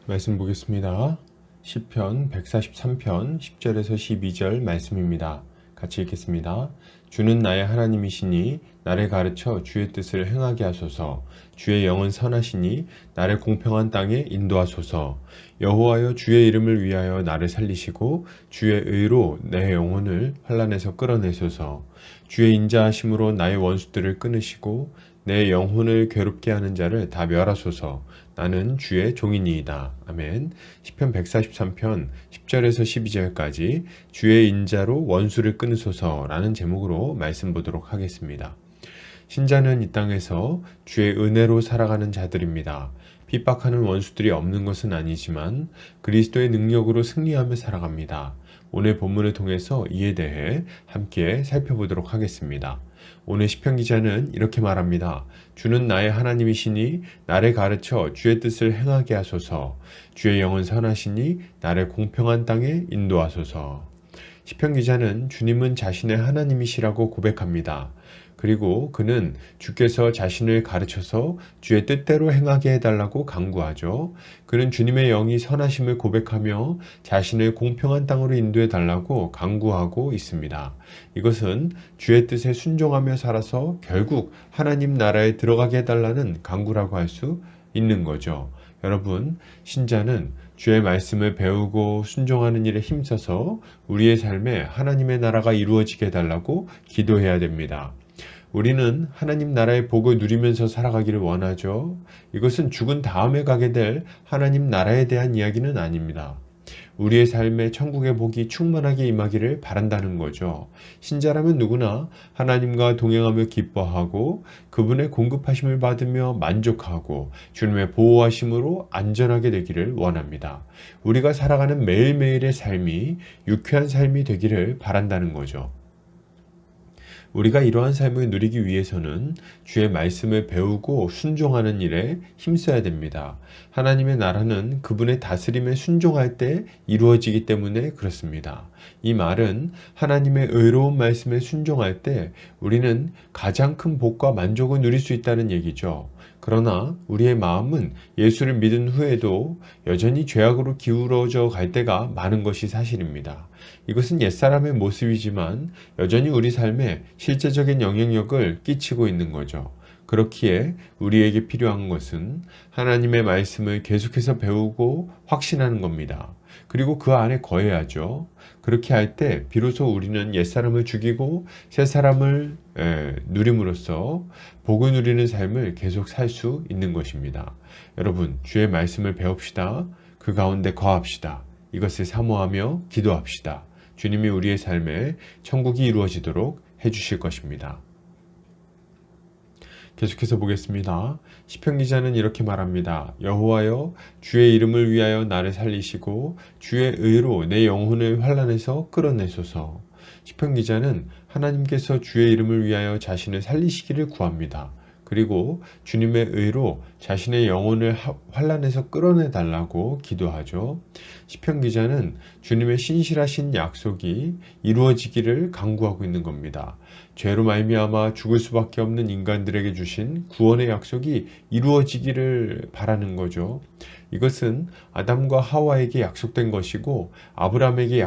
말씀 보겠습니다. 시편 143편 10절에서 12절 말씀입니다. 같이 읽겠습니다. 주는 나의 하나님이시니 나를 가르쳐 주의 뜻을 행하게 하소서. 주의 영은 선하시니 나를 공평한 땅에 인도하소서. 여호와여, 주의 이름을 위하여 나를 살리시고 주의 의로 내 영혼을 환난에서 끌어내소서. 주의 인자하심으로 나의 원수들을 끊으시고 내 영혼을 괴롭게 하는 자를 다 멸하소서. 나는 주의 종이니이다. 아멘. 시편 143편 10절에서 12절까지 주의 인자로 원수를 끊으소서라는 제목으로 말씀 보도록 하겠습니다. 신자는 이 땅에서 주의 은혜로 살아가는 자들입니다. 핍박하는 원수들이 없는 것은 아니지만 그리스도의 능력으로 승리하며 살아갑니다. 오늘 본문을 통해서 이에 대해 함께 살펴보도록 하겠습니다. 오늘 시편 기자는 이렇게 말합니다. 주는 나의 하나님이시니 나를 가르쳐 주의 뜻을 행하게 하소서. 주의 영은 선하시니 나를 공평한 땅에 인도하소서. 시편 기자는 주님은 자신의 하나님이시라고 고백합니다. 그리고 그는 주께서 자신을 가르쳐서 주의 뜻대로 행하게 해달라고 간구하죠. 그는 주님의 영이 선하심을 고백하며 자신을 공평한 땅으로 인도해달라고 간구하고 있습니다. 이것은 주의 뜻에 순종하며 살아서 결국 하나님 나라에 들어가게 해달라는 간구라고 할 수 있는 거죠. 여러분, 신자는 주의 말씀을 배우고 순종하는 일에 힘써서 우리의 삶에 하나님의 나라가 이루어지게 해달라고 기도해야 됩니다. 우리는 하나님 나라의 복을 누리면서 살아가기를 원하죠. 이것은 죽은 다음에 가게 될 하나님 나라에 대한 이야기는 아닙니다. 우리의 삶에 천국의 복이 충만하게 임하기를 바란다는 거죠. 신자라면 누구나 하나님과 동행하며 기뻐하고 그분의 공급하심을 받으며 만족하고 주님의 보호하심으로 안전하게 되기를 원합니다. 우리가 살아가는 매일매일의 삶이 유쾌한 삶이 되기를 바란다는 거죠. 우리가 이러한 삶을 누리기 위해서는 주의 말씀을 배우고 순종하는 일에 힘써야 됩니다. 하나님의 나라는 그분의 다스림에 순종할 때 이루어지기 때문에 그렇습니다. 이 말은 하나님의 의로운 말씀에 순종할 때 우리는 가장 큰 복과 만족을 누릴 수 있다는 얘기죠. 그러나 우리의 마음은 예수를 믿은 후에도 여전히 죄악으로 기울어져 갈 때가 많은 것이 사실입니다. 이것은 옛사람의 모습이지만 여전히 우리 삶에 실제적인 영향력을 끼치고 있는 거죠. 그렇기에 우리에게 필요한 것은 하나님의 말씀을 계속해서 배우고 확신하는 겁니다. 그리고 그 안에 거해야죠. 그렇게 할 때 비로소 우리는 옛사람을 죽이고 새사람을 누림으로써 복을 누리는 삶을 계속 살 수 있는 것입니다. 여러분, 주의 말씀을 배웁시다. 그 가운데 거합시다. 이것을 사모하며 기도합시다. 주님이 우리의 삶에 천국이 이루어지도록 해주실 것입니다. 계속해서 보겠습니다. 시편 기자는 이렇게 말합니다. 여호와여, 주의 이름을 위하여 나를 살리시고 주의 의로 내 영혼을 환난에서 끌어내소서. 시편 기자는 하나님께서 주의 이름을 위하여 자신을 살리시기를 구합니다. 그리고 주님의 의로 자신의 영혼을 환난에서 끌어내 달라고 기도하죠. 시편 기자는 주님의 신실하신 약속이 이루어지기를 간구하고 있는 겁니다. 죄로 말미암아 죽을 수밖에 없는 인간들에게 주신 구원의 약속이 이루어지기를 바라는 거죠. 이것은 아담과 하와에게 약속된 것이고 아브라함에게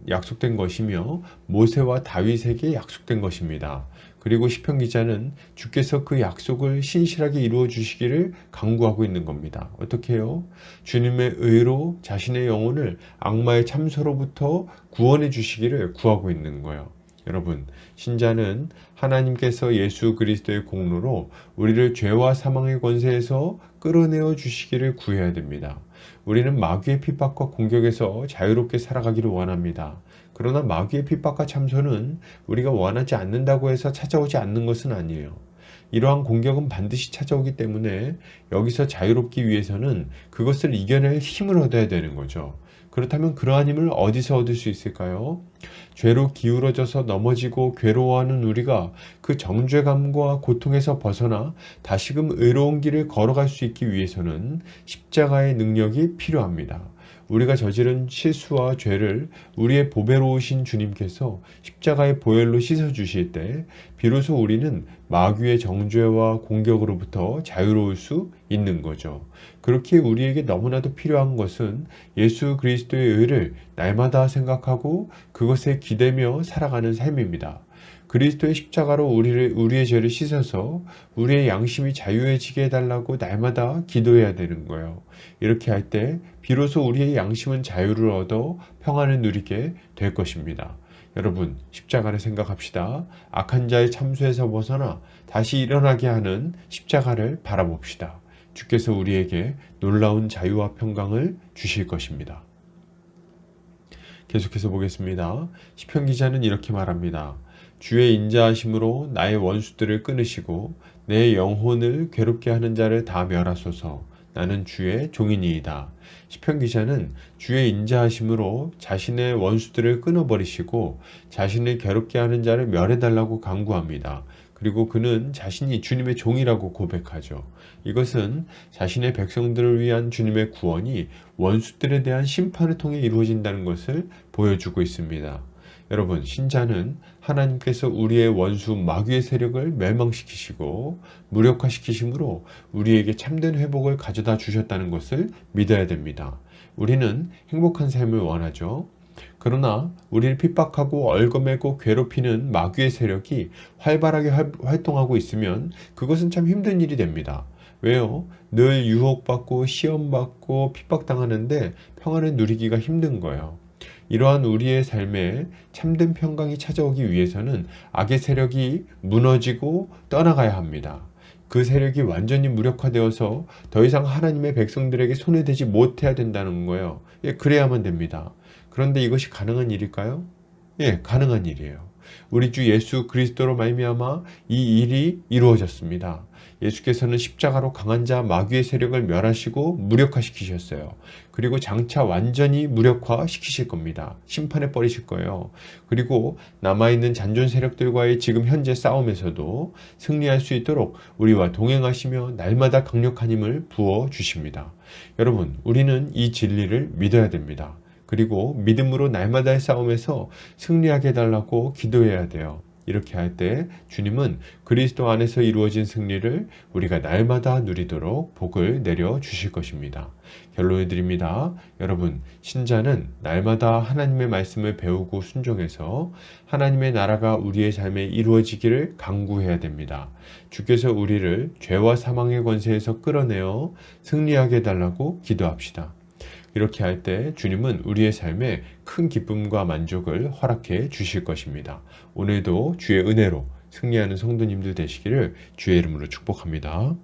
약속된 것이며 모세와 다윗에게 약속된 것입니다. 그리고 시편 기자는 주께서 그 약속을 신실하게 이루어 주시기를 간구하고 있는 겁니다. 어떻게 해요? 주님의 의로 자신의 영혼을 악마의 참소로부터 구원해 주시기를 구하고 있는 거예요. 여러분, 신자는 하나님께서 예수 그리스도의 공로로 우리를 죄와 사망의 권세에서 끌어내어 주시기를 구해야 됩니다. 우리는 마귀의 핍박과 공격에서 자유롭게 살아가기를 원합니다. 그러나 마귀의 핍박과 참소는 우리가 원하지 않는다고 해서 찾아오지 않는 것은 아니에요. 이러한 공격은 반드시 찾아오기 때문에 여기서 자유롭기 위해서는 그것을 이겨낼 힘을 얻어야 되는 거죠. 그렇다면 그러한 힘을 어디서 얻을 수 있을까요? 죄로 기울어져서 넘어지고 괴로워하는 우리가 그 정죄감과 고통에서 벗어나 다시금 의로운 길을 걸어갈 수 있기 위해서는 십자가의 능력이 필요합니다. 우리가 저지른 실수와 죄를 우리의 보배로우신 주님께서 십자가의 보혈로 씻어주실 때 비로소 우리는 마귀의 정죄와 공격으로부터 자유로울 수 있는 거죠. 그렇게 우리에게 너무나도 필요한 것은 예수 그리스도의 의를 날마다 생각하고 그것에 기대며 살아가는 삶입니다. 그리스도의 십자가로 우리의 죄를 씻어서 우리의 양심이 자유해지게 해달라고 날마다 기도해야 되는 거예요. 이렇게 할 때 비로소 우리의 양심은 자유를 얻어 평안을 누리게 될 것입니다. 여러분, 십자가를 생각합시다. 악한 자의 참수에서 벗어나 다시 일어나게 하는 십자가를 바라봅시다. 주께서 우리에게 놀라운 자유와 평강을 주실 것입니다. 계속해서 보겠습니다. 시편 기자는 이렇게 말합니다. 주의 인자하심으로 나의 원수들을 끊으시고 내 영혼을 괴롭게 하는 자를 다 멸하소서. 나는 주의 종이니이다. 시편 기자는 주의 인자하심으로 자신의 원수들을 끊어버리시고 자신을 괴롭게 하는 자를 멸해달라고 간구합니다. 그리고 그는 자신이 주님의 종이라고 고백하죠. 이것은 자신의 백성들을 위한 주님의 구원이 원수들에 대한 심판을 통해 이루어진다는 것을 보여주고 있습니다. 여러분, 신자는 하나님께서 우리의 원수 마귀의 세력을 멸망시키시고 무력화시키심으로 우리에게 참된 회복을 가져다 주셨다는 것을 믿어야 됩니다. 우리는 행복한 삶을 원하죠. 그러나 우리를 핍박하고 얽어매고 괴롭히는 마귀의 세력이 활발하게 활동하고 있으면 그것은 참 힘든 일이 됩니다. 왜요? 늘 유혹받고 시험받고 핍박당하는데 평안을 누리기가 힘든 거예요. 이러한 우리의 삶에 참된 평강이 찾아오기 위해서는 악의 세력이 무너지고 떠나가야 합니다. 그 세력이 완전히 무력화되어서 더 이상 하나님의 백성들에게 손에 대지 못해야 된다는 거예요. 예, 그래야만 됩니다. 그런데 이것이 가능한 일일까요? 예, 가능한 일이에요. 우리 주 예수 그리스도로 말미암아 이 일이 이루어졌습니다. 예수께서는 십자가로 강한 자 마귀의 세력을 멸하시고 무력화시키셨어요. 그리고 장차 완전히 무력화시키실 겁니다. 심판해 버리실 거예요. 그리고 남아있는 잔존 세력들과의 지금 현재 싸움에서도 승리할 수 있도록 우리와 동행하시며 날마다 강력한 힘을 부어 주십니다. 여러분, 우리는 이 진리를 믿어야 됩니다. 그리고 믿음으로 날마다의 싸움에서 승리하게 해달라고 기도해야 돼요. 이렇게 할 때 주님은 그리스도 안에서 이루어진 승리를 우리가 날마다 누리도록 복을 내려 주실 것입니다. 결론을 드립니다. 여러분, 신자는 날마다 하나님의 말씀을 배우고 순종해서 하나님의 나라가 우리의 삶에 이루어지기를 간구해야 됩니다. 주께서 우리를 죄와 사망의 권세에서 끌어내어 승리하게 해달라고 기도합시다. 이렇게 할 때 주님은 우리의 삶에 큰 기쁨과 만족을 허락해 주실 것입니다. 오늘도 주의 은혜로 승리하는 성도님들 되시기를 주의 이름으로 축복합니다.